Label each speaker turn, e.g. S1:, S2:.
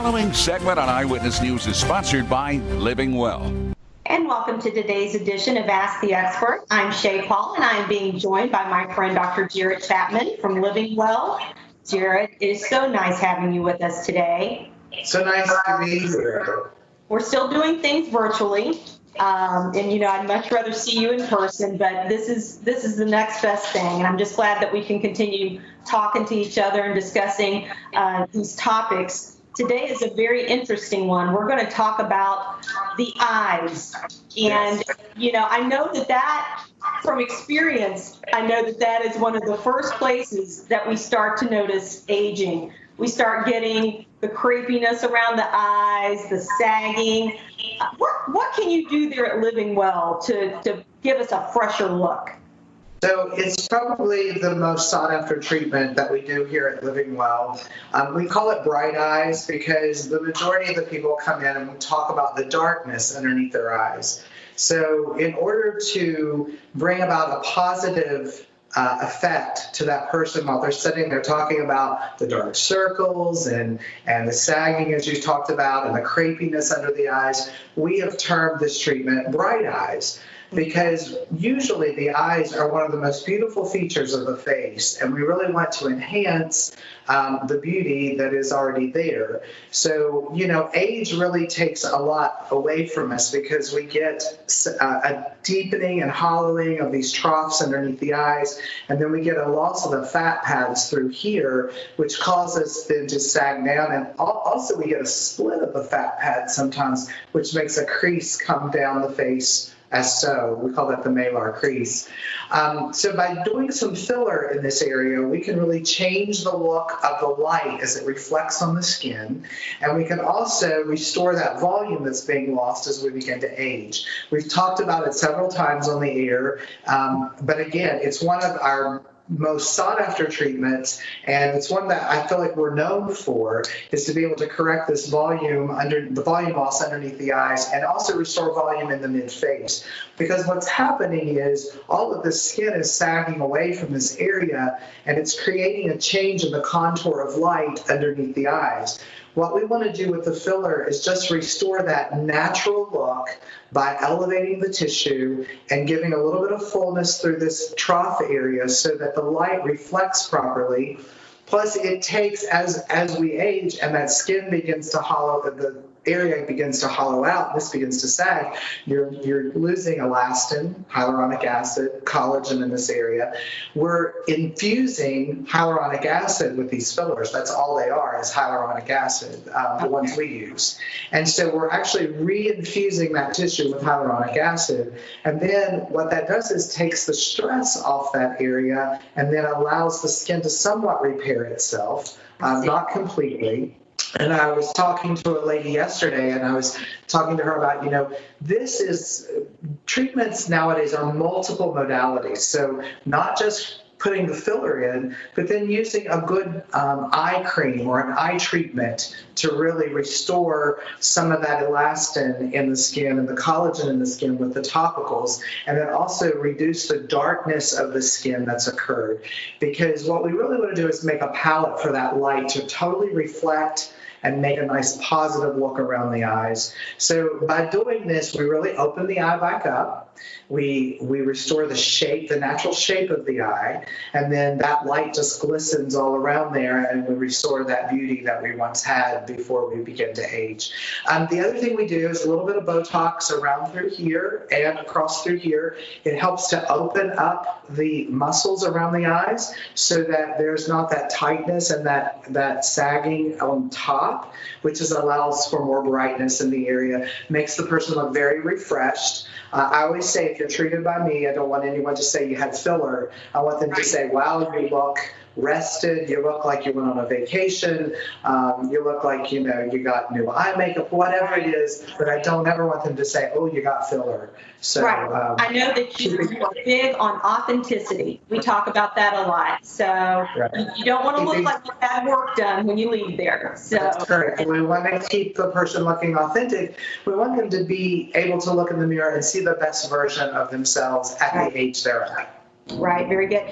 S1: following segment on Eyewitness News is sponsored by Living Well.
S2: And welcome to today's edition of Ask the Expert. I'm Shay Paul, and I am being joined by my friend Dr. Jared Chapman from Living Well. Jared, it is so nice having you with us today.
S3: So nice to be here.
S2: We're still doing things virtually, and I'd much rather see you in person, but this is the next best thing, and I'm just glad that we can continue talking to each other and discussing these topics. Today is a very interesting one. We're going to talk about the eyes. And, I know that from experience, I know that is one of the first places that we start to notice aging. We start getting the creepiness around the eyes, the sagging. What can you do there at Living Well to give us a fresher look?
S3: So it's probably the most sought after treatment that we do here at Living Well. We call it bright eyes because the majority of the people come in and talk about the darkness underneath their eyes. So in order to bring about a positive effect to that person while they're sitting there talking about the dark circles and the sagging, as you talked about, and the crepiness under the eyes, we have termed this treatment bright eyes. Because usually the eyes are one of the most beautiful features of the face, and we really want to enhance the beauty that is already there. So, age really takes a lot away from us because we get a deepening and hollowing of these troughs underneath the eyes, and then we get a loss of the fat pads through here, which causes them to sag down, and also we get a split of the fat pads sometimes, which makes a crease come down the face. We call that the malar crease. So by doing some filler in this area, we can really change the look of the light as it reflects on the skin. And we can also restore that volume that's being lost as we begin to age. We've talked about it several times on the air, but again, it's one of our most sought after treatments, and it's one that I feel like we're known for, is to be able to correct this volume loss underneath the eyes and also restore volume in the mid face. Because what's happening is all of the skin is sagging away from this area, and it's creating a change in the contour of light underneath the eyes. What we want to do with the filler is just restore that natural look by elevating the tissue and giving a little bit of fullness through this trough area so that the light reflects properly. Plus, it takes, as we age and that skin begins to the area begins to hollow out, this begins to sag, you're losing elastin, hyaluronic acid, collagen in this area. We're infusing hyaluronic acid with these fillers. That's all they are, is hyaluronic acid, the ones we use. And so we're actually reinfusing that tissue with hyaluronic acid. And then what that does is takes the stress off that area and then allows the skin to somewhat repair itself, not completely. And I was talking to a lady yesterday, and I was talking to her about, treatments nowadays are multiple modalities. So not just putting the filler in, but then using a good eye cream or an eye treatment to really restore some of that elastin in the skin and the collagen in the skin with the topicals, and then also reduce the darkness of the skin that's occurred. Because what we really want to do is make a palette for that light to totally reflect and make a nice positive look around the eyes. So by doing this, we really open the eye back up. We restore the shape, the natural shape of the eye, and then that light just glistens all around there, and we restore that beauty that we once had before we begin to age. The other thing we do is a little bit of Botox around through here and across through here. It helps to open up the muscles around the eyes so that there's not that tightness and that sagging on top, which allows for more brightness in the area, makes the person look very refreshed. I always say, if you're treated by me, I don't want anyone to say you had filler. I want them to say, wow, you look rested, you look like you went on a vacation, you look like, you got new eye makeup, whatever it is, but I don't ever want them to say, oh, you got filler. So
S2: right. I know that you're big on authenticity. We talk about that a lot. So right. You don't want to look like you had work done when you leave there. So
S3: that's correct. We want to keep the person looking authentic. We want them to be able to look in the mirror and see the best version of themselves at the age they're at.
S2: Right, very good.